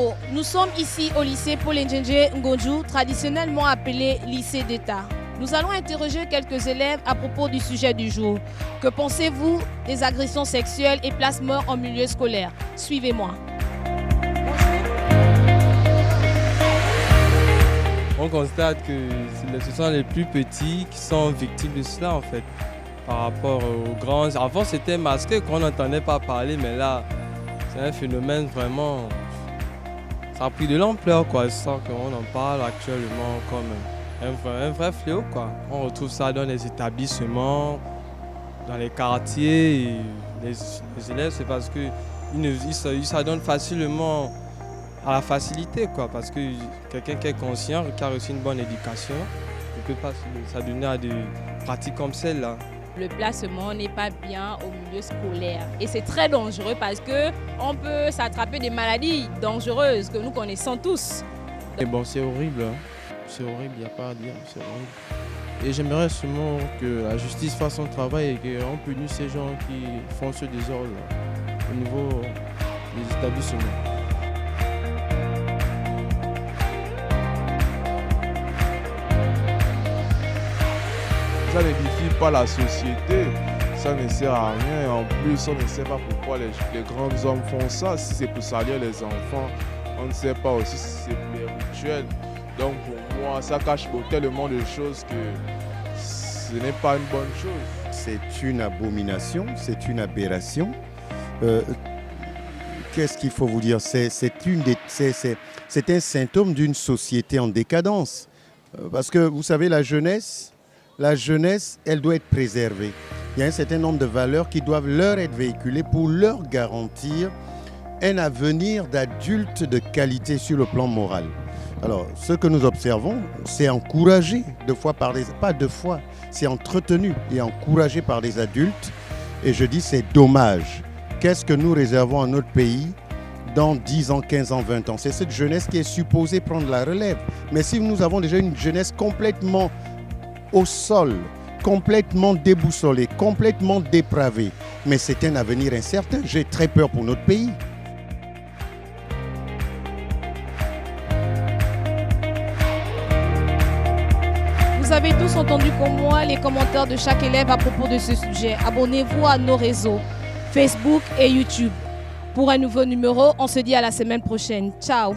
Bonjour, nous sommes ici au lycée Paul Njenje Ngonju, traditionnellement appelé lycée d'État. Nous allons interroger quelques élèves à propos du sujet du jour. Que pensez-vous des agressions sexuelles et placements en milieu scolaire? Suivez-moi. On constate que ce sont les plus petits qui sont victimes de cela en fait. Par rapport aux grands. Avant c'était masqué qu'on n'entendait pas parler, mais là c'est un phénomène vraiment. Ça a pris de l'ampleur quoi. Je sens qu'on en parle actuellement comme un vrai fléau quoi. On retrouve ça dans les établissements, dans les quartiers. Et les élèves c'est parce qu'ils s'adonnent facilement à la facilité quoi. Parce que quelqu'un qui est conscient, qui a reçu une bonne éducation, ne peut pas s'adonner à des pratiques comme celle-là. Le placement n'est pas bien au milieu scolaire et c'est très dangereux parce qu'on peut s'attraper des maladies dangereuses que nous connaissons tous. Et bon, c'est horrible, hein. C'est horrible, il n'y a pas à dire, c'est horrible. Et j'aimerais seulement que la justice fasse son travail et qu'on punisse ces gens qui font ce désordre au niveau des établissements. Ça n'édifie pas la société, ça ne sert à rien et en plus on ne sait pas pourquoi les grands hommes font ça. Si c'est pour salir les enfants, on ne sait pas aussi si c'est pour les rituels. Donc pour moi ça cache tellement de choses que ce n'est pas une bonne chose. C'est une abomination, c'est une aberration. Qu'est-ce qu'il faut vous dire? C'est un symptôme d'une société en décadence. Parce que vous savez, la jeunesse, elle doit être préservée. Il y a un certain nombre de valeurs qui doivent leur être véhiculées pour leur garantir un avenir d'adulte de qualité sur le plan moral. Alors, ce que nous observons, c'est encouragé c'est entretenu et encouragé par des adultes. Et je dis, c'est dommage. Qu'est-ce que nous réservons à notre pays dans 10 ans, 15 ans, 20 ans? C'est cette jeunesse qui est supposée prendre la relève. Mais si nous avons déjà une jeunesse complètement au sol, complètement déboussolé, complètement dépravé. Mais c'est un avenir incertain. J'ai très peur pour notre pays. Vous avez tous entendu comme moi les commentaires de chaque élève à propos de ce sujet. Abonnez-vous à nos réseaux, Facebook et YouTube. Pour un nouveau numéro, on se dit à la semaine prochaine. Ciao!